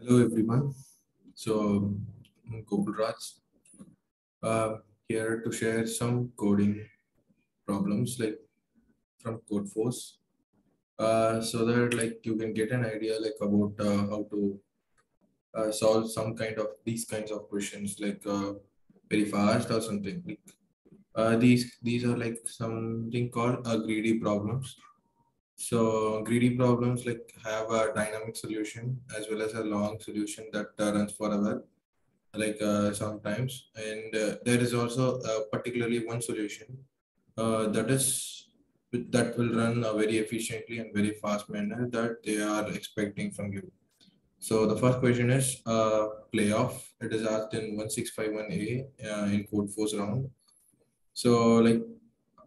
Hello everyone. So I'm Gokul Raj, here to share some coding problems like from Codeforce, so that like you can get an idea like about how to solve some kind of these kinds of questions like very fast or something. Like, these are like something called greedy problems. So greedy problems like have a dynamic solution as well as a long solution that runs forever like sometimes, and there is also particularly one solution that will run very efficiently and very fast manner that they are expecting from you. So the first question is playoff. It is asked in 1651A in code force round. So like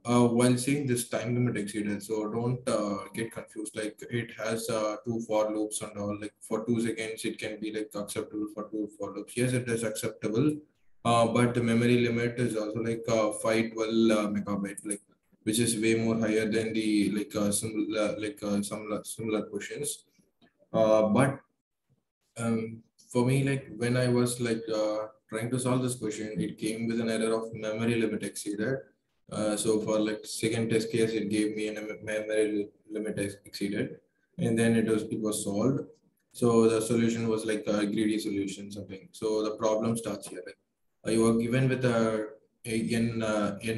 while saying this time limit exceeded, so don't get confused. Like it has two for loops and all. Like for 2 seconds, it can be like acceptable for two for loops. Yes, it is acceptable, but the memory limit is also like 512 megabyte, like which is way more higher than the like similar questions. But for me, like when I was like trying to solve this question, it came with an error of memory limit exceeded. So for like second test case, it gave me a memory limit exceeded, and then it was solved. So the solution was like a greedy solution, something. So the problem starts here. Like, you are given with a n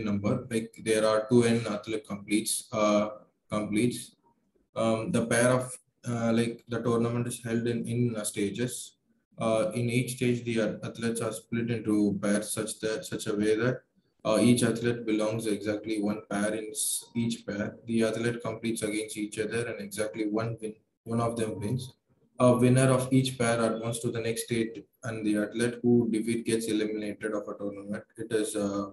number. Like there are two n athlete completes. The pair of like the tournament is held in stages. In each stage, the athletes are split into pairs such a way that each athlete belongs exactly one pair in each pair. The athlete competes against each other, and exactly one of them wins. A winner of each pair advances to the next stage, and the athlete who defeat gets eliminated of a tournament. It is a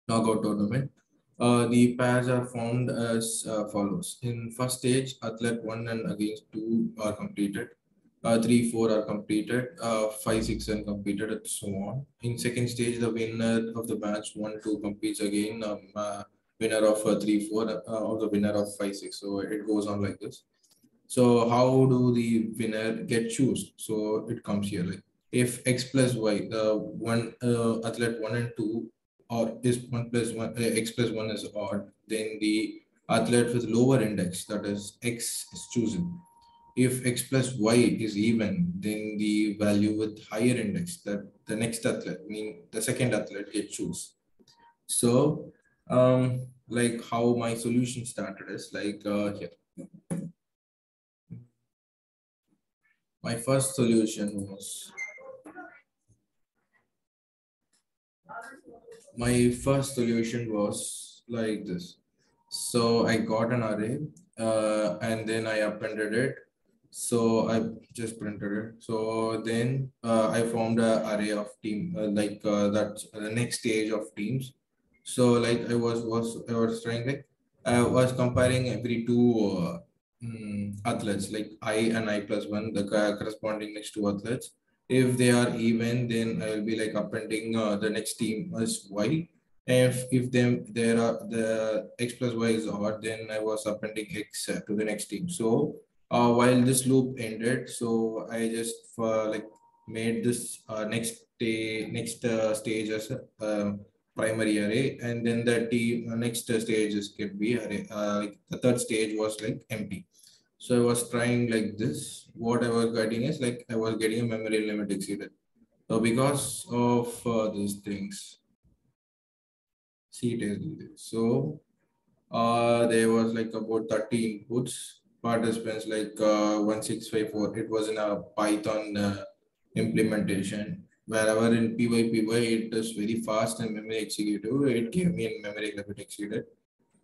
knockout tournament. The pairs are formed as follows. In first stage, athlete 1 and against 2 are completed. 3, 4 are completed. 5, 6 are completed, and so on. In second stage, the winner of the match 1, 2 competes again. Winner of 3, 4 or the winner of 5, 6. So it goes on like this. So how do the winner get choose? So it comes here like if x plus y, the one athlete 1 and 2 or is 1 plus 1 x plus 1 is odd, then the athlete with lower index, that is x, is chosen. If x plus y is even, then the value with higher index, that the next athlete, mean the second athlete, get choose. So like how my solution started is like here. My first solution was like this. So I got an array and then I appended it. So I just printed it. So then I formed an array of team that's the next stage of teams. So like I was trying like I was comparing every two athletes like I and I plus one, the corresponding next two athletes. If they are even, then I will be like appending the next team as y. If them there are the x plus y is odd, then I was appending x to the next team. So while this loop ended, so I just like made this next stage as a primary array, and then the next stage is could be array. Like the third stage was like empty. So I was trying like this. What I was getting is like I was getting a memory limit exceeded. So because of these things, see it is so there was like about 30 inputs. Participants like 1654. It was in a Python implementation. Wherever in PyPy, it is very fast and memory executive. It gave me in memory limit exceeded.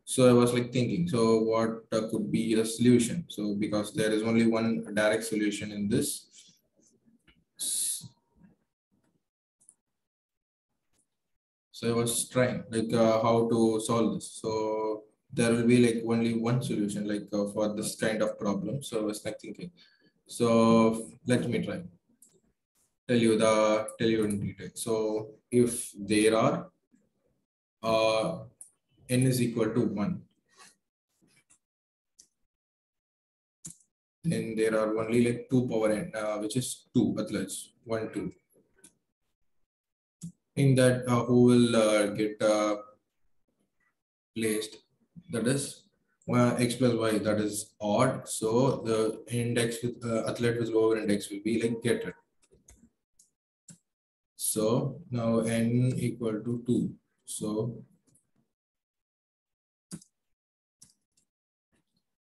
So I was like thinking, so what could be the solution? So because there is only one direct solution in this. So I was trying like how to solve this. So there will be like only one solution like for this kind of problem. So I was like thinking. So let me tell you in detail. So if there are n is equal to 1, then there are only like 2 power n, which is 2 athletes, 1 2. In that, who will get placed, that is x plus y, that is odd, so the index with athlete with lower index will be like get it. So now n equal to 2, so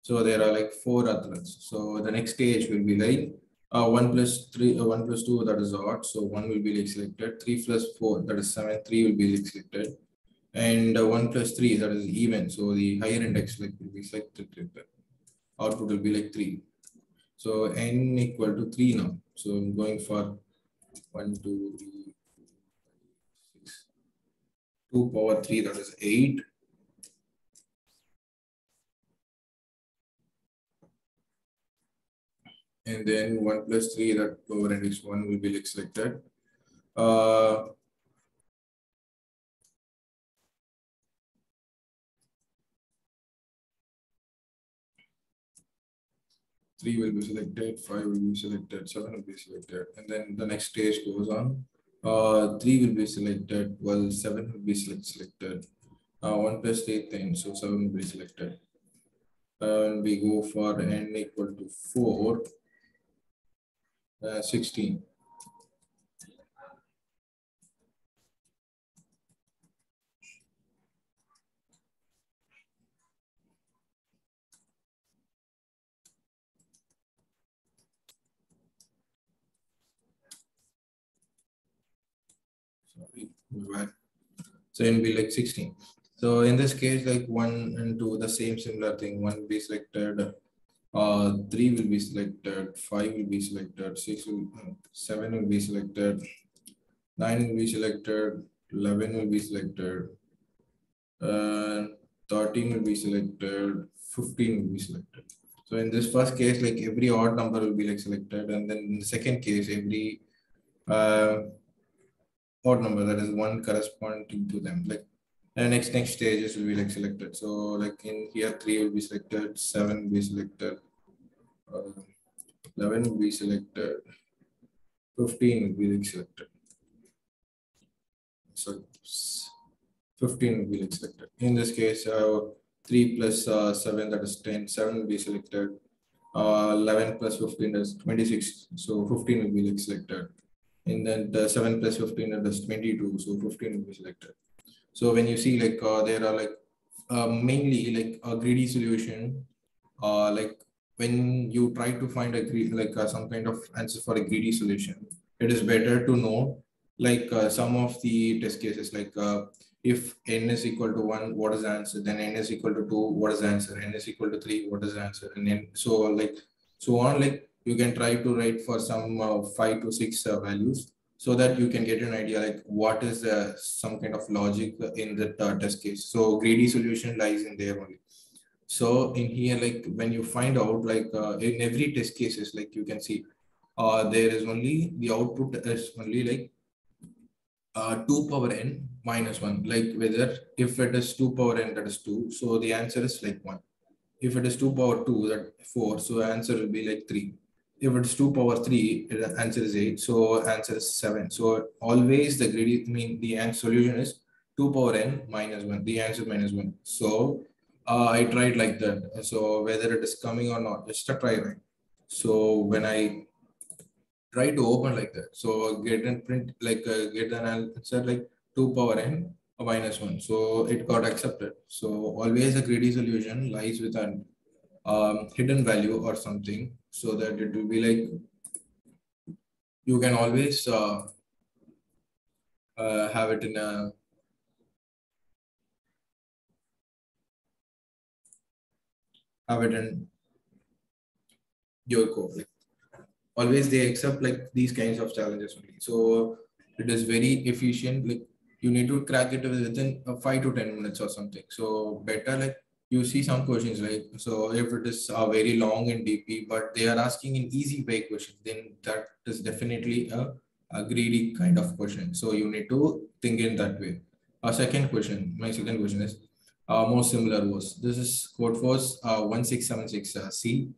there are like 4 athletes, so the next stage will be like 1 plus 3 1 plus 2, that is odd, so 1 will be like selected, 3 plus 4, that is 7, 3 will be like selected, and 1 plus 3, that is even, so the higher index like will be selected, output will be like 3. So n equal to 3 now. So I'm going for 1 2 3 6, 2 power 3, that is 8. And then 1 plus 3, that lower index 1 will be like selected. 3 will be selected, 5 will be selected, 7 will be selected, and then the next stage goes on. 3 will be selected, well, 7 will be selected. 1 plus 3, 10, so 7 will be selected. And we go for n equal to 4, 16. Sorry, so it'll be like 16. So in this case, like 1 and 2, the same similar thing. 1 will be selected, 3 will be selected, 5 will be selected, 7 will be selected, 9 will be selected, 11 will be selected, 13 will be selected, 15 will be selected. So in this first case, like every odd number will be like selected, and then in the second case, every odd number, that is one corresponding to them. Like and next stages will be like selected. So like in here, 3 will be selected, 7 will be selected, 11 will be selected, 15 will be like selected. So 15 will be like selected. In this case, 3 plus 7, that is 10, 7 will be selected. 11 plus 15 is 26, so 15 will be like selected. And then the 7 plus 15, that is 22, so 15 will be selected. So when you see like there are like mainly like a greedy solution, like when you try to find a some kind of answer for a greedy solution, it is better to know like some of the test cases, like if n is equal to 1, what is the answer? Then n is equal to 2, what is the answer? N is equal to 3, what is the answer? And then so like so on, like you can try to write for some 5 to 6 values, so that you can get an idea like what is some kind of logic in the test case. So greedy solution lies in there only. So in here, like when you find out like in every test cases, like you can see there is only the output is only like 2 power n minus 1, like whether if it is 2 power n, that is 2, so the answer is like 1. If it is 2 power 2, that 4, so answer will be like 3. If it's 2 power 3, the answer is 8, so answer is 7. So always the greedy, the answer solution is 2 power n minus 1, the answer minus 1. So I tried like that. So whether it is coming or not, just a try, right? So when I try to open like that, so get and print like get an answer like 2 power n minus 1. So it got accepted. So always a greedy solution lies with an hidden value or something, so that it will be like you can always have it in a have it in your code. Like, always they accept like these kinds of challenges only. So it is very efficient. Like you need to crack it within 5 to 10 minutes or something. So better like you see some questions, like so if it is very long in DP, but they are asking an easy way question, then that is definitely a greedy kind of question. So you need to think in that way. A second question, my second question is more similar was, this is code force 1676C.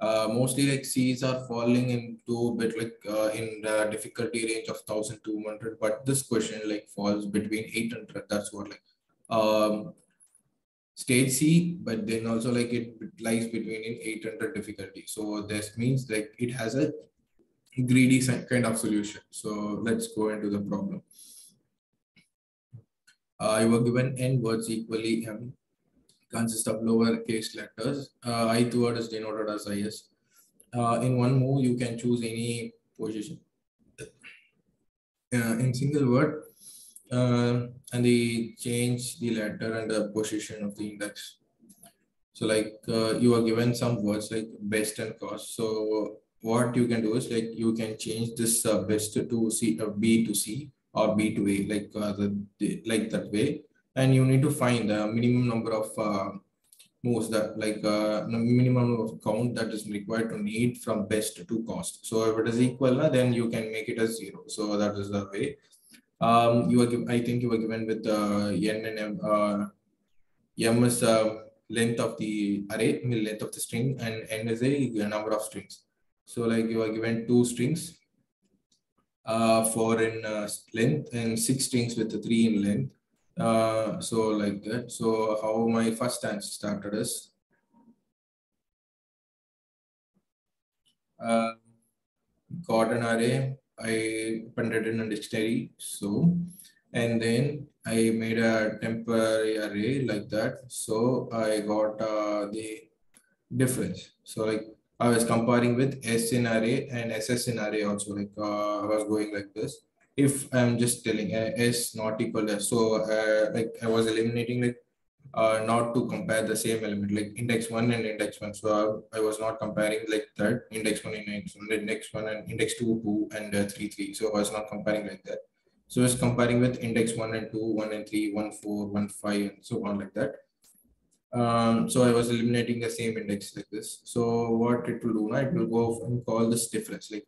Mostly like C's are falling into a bit like in the difficulty range of 1200, but this question like falls between 800. That's what like stage C, but then also like it lies between in 800 difficulty. So this means like it has a greedy kind of solution. So let's go into the problem. You were given n words equally m consist of lowercase letters. Ith word is denoted as is. In one move, you can choose any position in single word, and they change the letter and the position of the index. So like you are given some words like best and cost. So what you can do is like you can change this best to C, B to C or B to A, like like that way. And you need to find the minimum number of moves that like the minimum of count that is required to need from best to cost. So if it is equal, then you can make it as 0. So that is the way. You are given, I think you were given with n and m. M is length of the array, length of the string, and n is a number of strings. So like you are given 2 strings, 4 in length, and 6 strings with the 3 in length. So like that. So how my first answer started is got an array, I put it in a dictionary. So, and then I made a temporary array like that. So I got the difference. So like I was comparing with S in array and SS in array also. Like I was going like this. If I'm just telling S not equal to S, so like I was eliminating like not to compare the same element like index 1 and index 1. So I was not comparing like that index 1, index 1 and index 2, 2 and 3, 3. So I was not comparing like that. So I was comparing with index 1 and 2, 1 and 3, 1, 4, 1, 5 and so on like that. So I was eliminating the same index like this. So what it will do now, it will go and call this difference. Like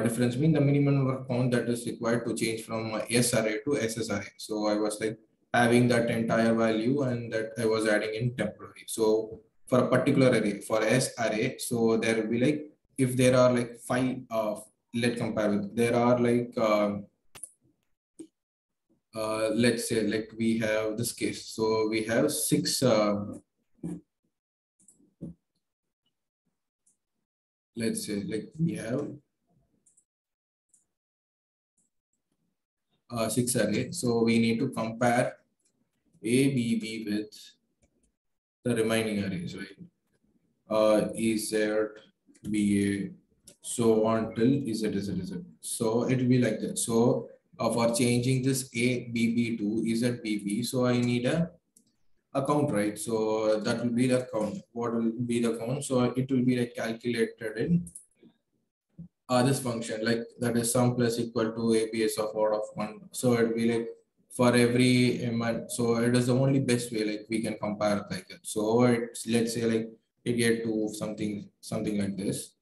difference mean the minimum number of count that is required to change from S array to SS array. So I was like having that entire value and that I was adding in temporary. So for a particular array, for S array, so there will be like, if there are like 5, let's compare with, there are like, let's say like we have this case. So we have 6, let's say like we have 6 array. So we need to compare A, B, B with the remaining arrays, right? Z, B, A, so on till Z. So it will be like that. So for changing this A, B, B to Z, B, B, so I need a count, right? So that will be the count. What will be the count? So it will be like calculated in this function, like that is sum plus equal to ABS of order of 1. So it will be like for every element. So it is the only best way like we can compare it like that. So it's, let's say like it get to something like this.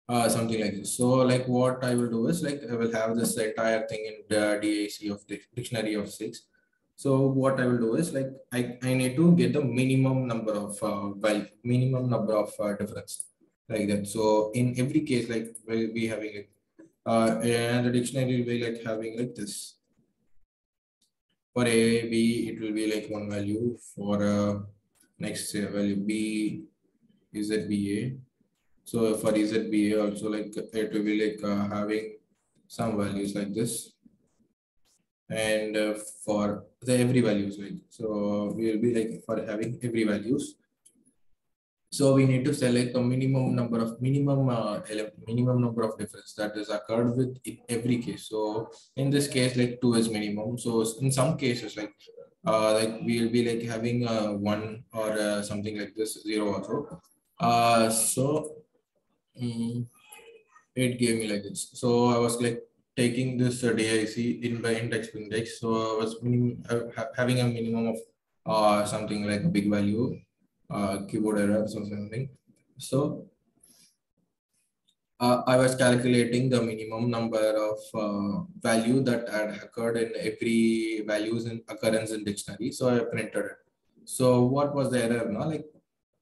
Something like this. So like what I will do is like I will have this entire thing in the DAC of the dictionary of 6. So what I will do is like I need to get the minimum number of minimum number of difference like that. So in every case, like we'll be having it, and the dictionary will be like having like this. For A, B, it will be like one value. For next value B, ZBA. So for ZBA also like it will be like having some values like this. And for the every values like, so we will be like for having every values. So we need to select a minimum number of minimum number of difference that is occurred with in every case. So in this case, like 2 is minimum. So in some cases, like we will be like having 1 or something like this 0 also. So it gave me like this. So I was like taking this DIC in by index to index. So I was having a minimum of something like a big value, keyboard error or something. So I was calculating the minimum number of value that had occurred in every values in occurrence in dictionary. So I printed it. So what was the error now? Like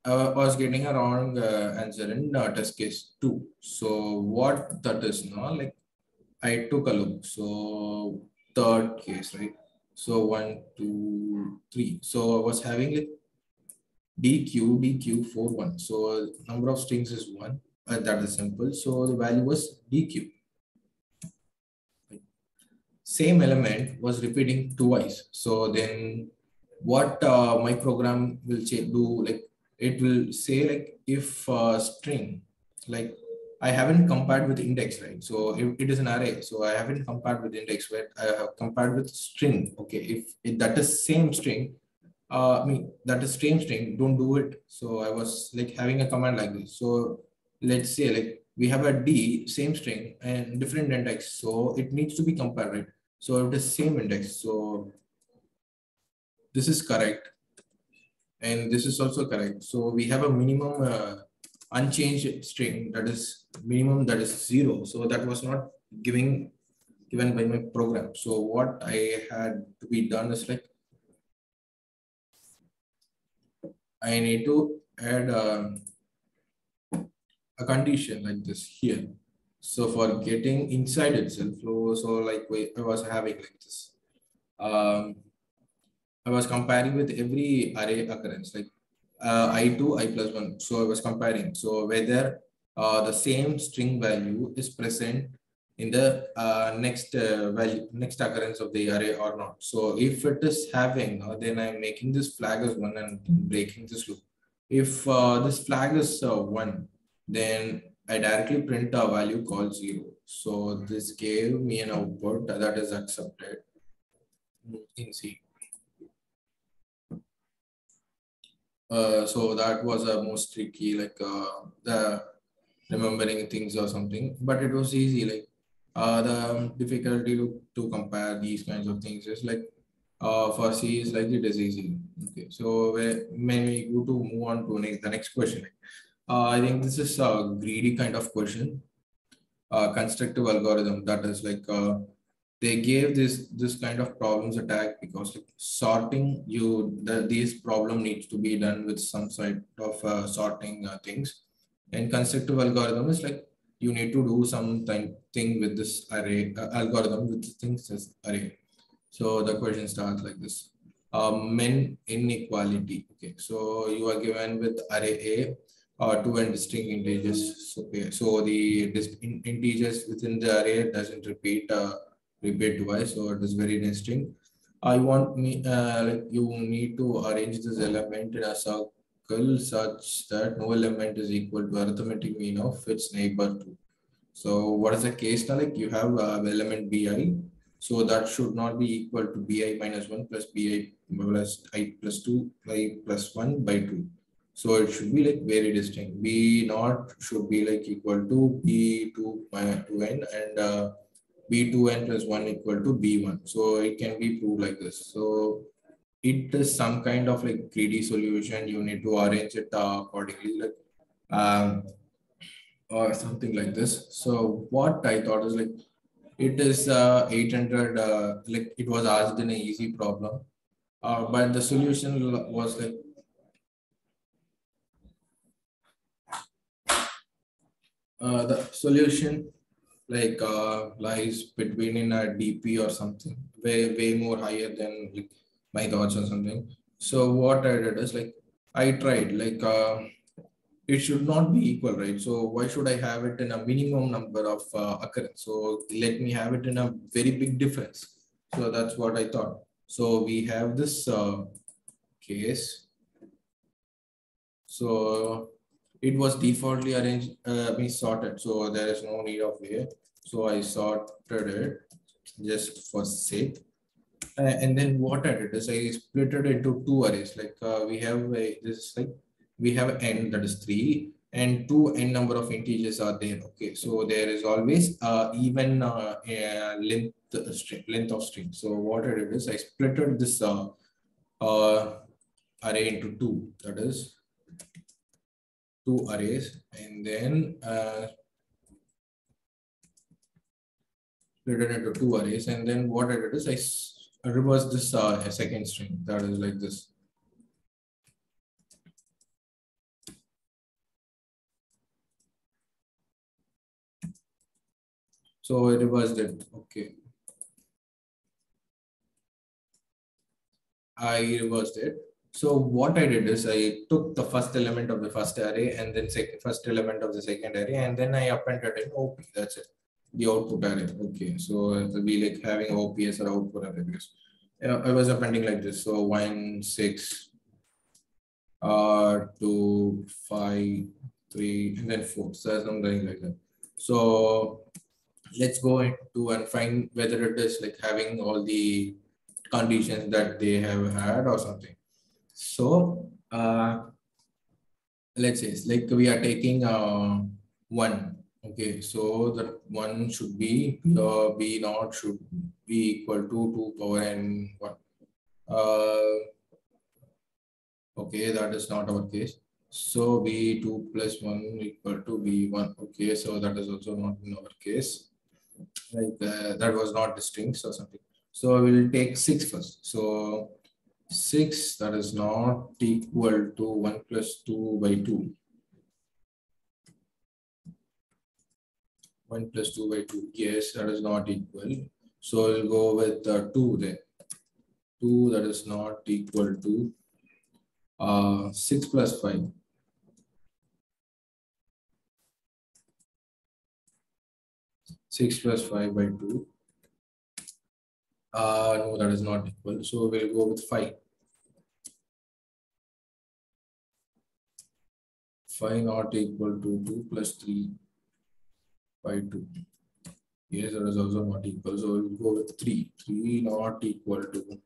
I was getting a wrong answer in test case 2. So what that is now, like I took a look. So third case, right? So 1, 2, 3. So I was having like DQ 4 1. So number of strings is 1. That is simple. So the value was DQ. Same element was repeating twice. So then what my program will do, like it will say like if string, like I haven't compared with index, right? So if it is an array, so I haven't compared with index, but I have compared with string. Okay, if that is same string, I mean that is same string, don't do it. So I was like having a command like this. So let's say like we have a D same string and different index, so it needs to be compared, right? So it is same index. So this is correct. And this is also correct. So we have a minimum unchanged string, that is minimum, that is 0. So that was not given by my program. So what I had to be done is like I need to add a condition like this here. So for getting inside itself, so like I was having like this. I was comparing with every array occurrence, like I2, I plus 1. So I was comparing. So whether the same string value is present in the next occurrence of the array or not. So if it is having, then I'm making this flag as 1 and breaking this loop. If this flag is 1, then I directly print a value called 0. So this gave me an output that is accepted in C. So that was a most tricky, like the remembering things or something, but it was easy. Like the difficulty to compare these kinds of things is like for C is like it is easy. Okay, so when we go to move on to the next question, I think this is a greedy kind of question. Constructive algorithm, that is like they gave this kind of problems attack because like sorting these problem needs to be done with some sort of sorting things, and constructive algorithm is like you need to do some thing with this array algorithm with things as array. So the question starts like this. Men inequality. Okay, so you are given with array A two and distinct integers. Okay, so the integers within the array doesn't repeat twice, so it is very distinct. I want me like you need to arrange this element in a circle such that no element is equal to arithmetic mean of its neighbor two. So what is the case now? Like you have element bi, so that should not be equal to bi minus 1 plus bi plus I plus 2 by plus 1 by 2. So it should be like very distinct. B naught should be like equal to B2 minus 2n and B2n plus 1 equal to B1. So it can be proved like this. So it is some kind of like greedy solution. You need to arrange it accordingly. Like um, or something like this. So what I thought is like it is 800, like it was asked in an easy problem, but the solution was like the solution like lies between in a DP or something way more higher than like my thoughts or something. So what I did is like I tried like it should not be equal, right? So why should I have it in a minimum number of occurrence? So let me have it in a very big difference. So that's what I thought. So we have this case. So it was defaultly arranged, sorted. So there is no need of way. So I sorted it just for sake. And then what I did is I split it into two arrays. Like we have this like we have n, that is 3, and two n number of integers are there. Okay, so there is always even length of string. So what I did is I splitted this array into two. That is two arrays, and then split it into two arrays. And then what I did is I reverse this a second string. That is like this. So I reversed it. Okay. I reversed it. So what I did is I took the first element of the first array and then first element of the second array, and then I appended in OP. That's it. The output array. Okay. So it'll be like having OPS or output array because I was appending like this. So 1, 6, 2, 5, 3, and then 4. So something like that. So let's go into and find whether it is like having all the conditions that they have had or something. So let's say it's like we are taking one. Okay, so that one should be b naught should be equal to 2 power n 1. Okay, that is not our case. So b2 plus 1 equal to b1. Okay, so that is also not in our case. Like that was not the strings or something. So we will take 6 first. So 6, that is not equal to 1 plus 2 by 2. 1 plus 2 by 2. Yes, that is not equal. So we'll go with 2 then. 2, that is not equal to 6 plus 5. 6 plus 5 by 2. No, that is not equal. So we'll go with 5. 5 not equal to 2 plus 3 by 2. Yes, that is also not equal. So we'll go with 3. 3 not equal to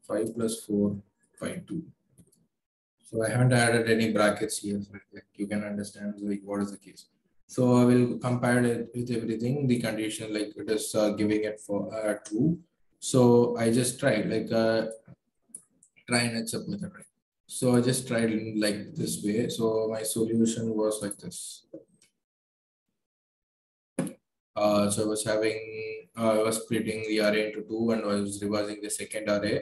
5 plus 4 by 2. So I haven't added any brackets here, so like you can understand like what is the case. So I will compare it with everything. The condition like it is giving it for true. So I just tried like try and accept method, right? So I just tried in like this way. So my solution was like this. So I was I was splitting the array into 2 and I was reversing the second array.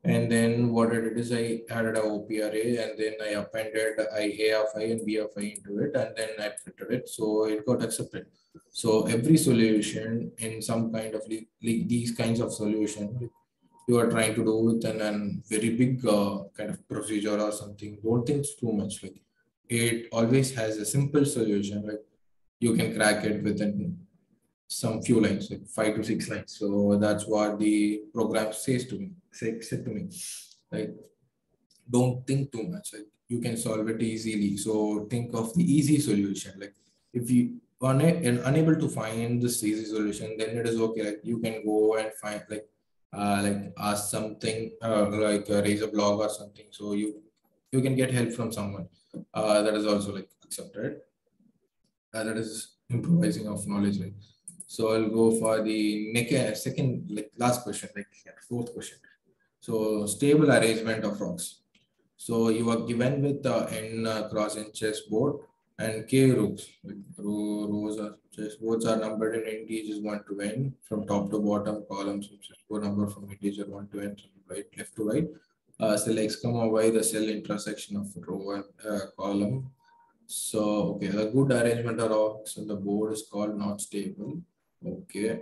And then what I did is I added a OP array and then I appended A of I and B of I into it and then I printed it. So it got accepted. So every solution in some kind of like these kinds of solution you are trying to do with an very big kind of procedure or something, don't think too much. Like it always has a simple solution. Like you can crack it within some few lines, like 5 to 6 lines. So that's what the program says to me, said to me. Like, don't think too much. Like you can solve it easily. So think of the easy solution. Like if you are unable to find this easy solution, then it is okay. Like you can go and find like ask something like raise a blog or something. So you can get help from someone. That is also like accepted. That is improvising of knowledge. Right? So I'll go for the second, like last question, like fourth question. So stable arrangement of rocks. So you are given with n cross n chessboard and k rooks. Like rows or chessboards are numbered in integers 1 to n from top to bottom. Columns of chessboard number from integer 1 to n from right left to right. Cell x comma y, the cell intersection of row and column. So okay, a good arrangement of rocks on the board is called not stable. Okay.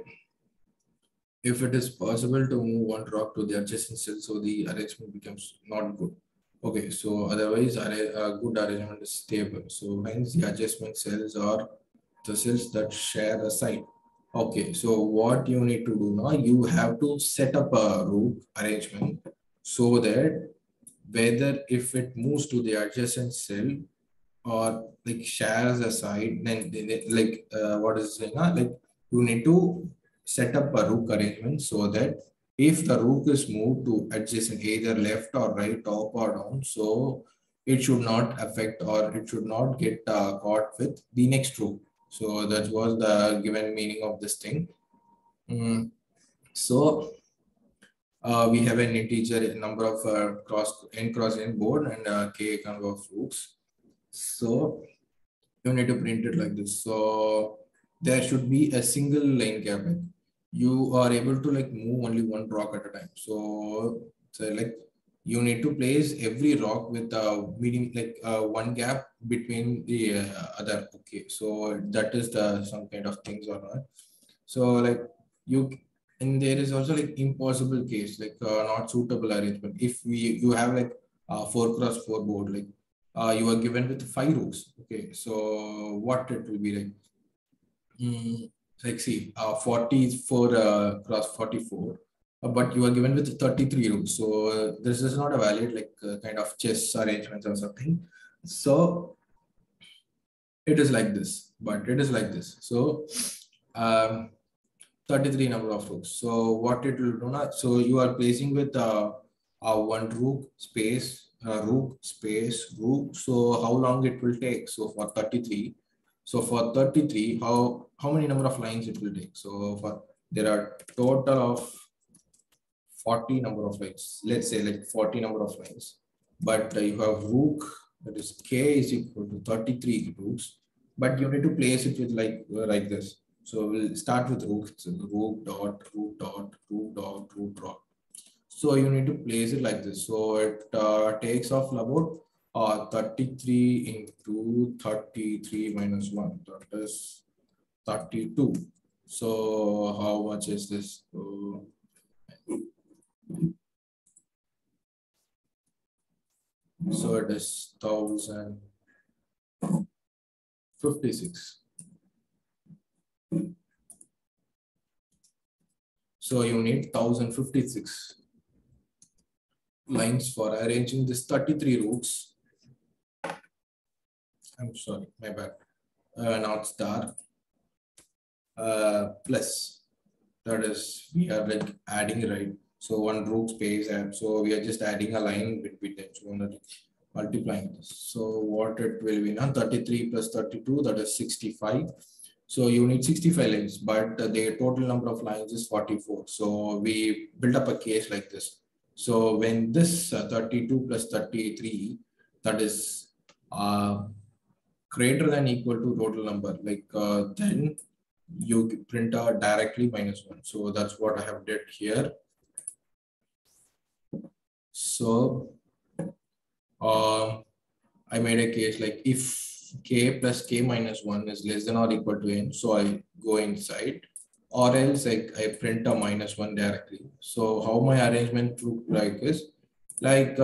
If it is possible to move one rock to the adjacent cell, so the arrangement becomes not good. Okay, so otherwise a good arrangement is stable. So hence the adjustment cells are the cells that share a side. Okay, so what you need to do now, you have to set up a rook arrangement so that whether if it moves to the adjacent cell or like shares a side, then like what is saying, like you need to set up a rook arrangement so that if the rook is moved to adjacent either left or right, top or down, so it should not affect or it should not get caught with the next rook. So that was the given meaning of this thing. So we have an integer number of cross n board and k kind of rooks. So you need to print it like this. So there should be a single line gap. You are able to like move only one rock at a time. So like you need to place every rock with a medium, like one gap between the other. Okay, so that is the some kind of things or not. So like you, and there is also like impossible case, like not suitable arrangement. If you have like a 4x4 board, like you are given with 5 rows. Okay, so what it will be like? Mm, like see, 44 cross 44, but you are given with 33 rows. So this is not a valid like kind of chess arrangements or something. So it is like this, but it is like this. So um, 33 number of rows. So what it will do now? So you are placing with one rook space rook. So how long it will take? So for 33. So for 33, how many number of lines it will take? So for there are total of 40 number of lines. Let's say like 40 number of lines. But you have rook, that is k is equal to 33 rooks. But you need to place it with like this. So we'll start with rook. So rook dot rook dot rook dot rook dot. So you need to place it like this. So it takes off about 33 into 33 minus 1. That is 32. So how much is this? So it is 1056. So you need 1056 lines for arranging this 33 roots. I'm sorry, my bad. Not star plus. That is, we are like adding, right? So one rook space, and so we are just adding a line between them. So we're multiplying this. So what it will be now? 33 plus 32, that is 65. So you need 65 lines, but the total number of lines is 44. So we build up a case like this. So when this 32 plus 33, that is greater than equal to total number, like then you print out directly -1. So that's what I have did here. So I made a case like if k plus k minus 1 is less than or equal to n, so I go inside, or else like I print a -1 directly. So how my arrangement look like is like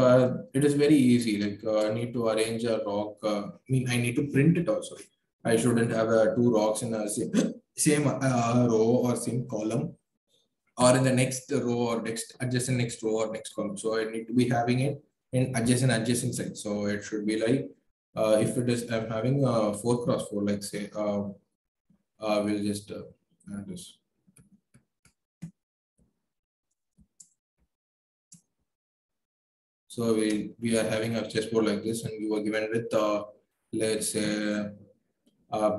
it is very easy. Like I need to arrange a rock. I mean, I need to print it also. I shouldn't have two rocks in a same row or same column, or in the next row or next row or next column. So I need to be having it in adjacent side. So it should be like if it is I'm having a 4x4, like say we'll just add this. So we are having a chessboard like this, and you were given with let's say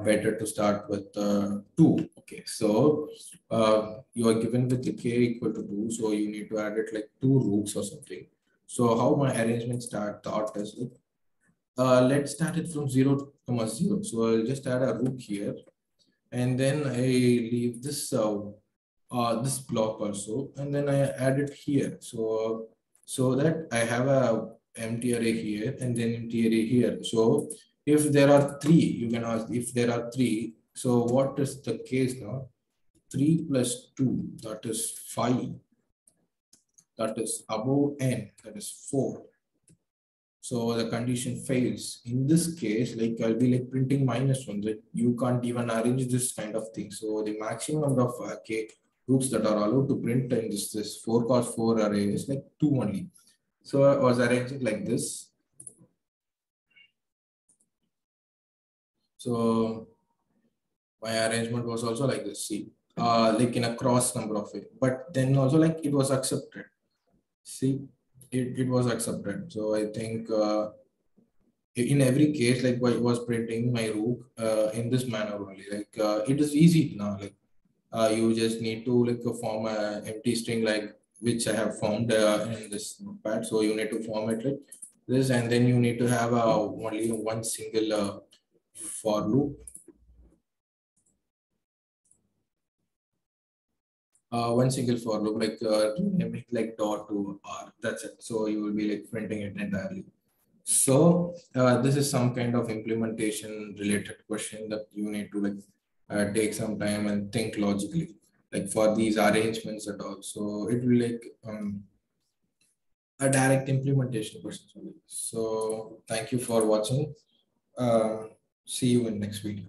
better to start with 2. Okay, so you are given with the k equal to 2, so you need to add it like 2 rooks or something. So how my arrangement thought is like, let's start it from 0, 0. So I'll just add a rook here, and then I leave this block also, and then I add it here. So that I have a empty array here and then empty array here. So if there are 3, you can ask if there are 3. So what is the case now? 3 plus 2, that is 5. That is above n, that is 4. So the condition fails. In this case, like I'll be like printing -1, that you can't even arrange this kind of thing. So the maximum number of k groups that are allowed to print in this 4x4 array is like 2 only. So I was arranging like this. So my arrangement was also like this. See, like in a cross number of it, but then also like it was accepted. See, it was accepted. So I think in every case, like I was printing my rook in this manner only. Like it is easy now. Like you just need to like form a empty string like which I have formed in this notepad. So you need to form it like this, and then you need to have only one single for loop. one single for loop, like renaming like dot to R. That's it. So you will be like printing it entirely. So this is some kind of implementation related question that you need to like take some time and think logically, like for these arrangements and all. So it will like a direct implementation question. So thank you for watching. See you in next video.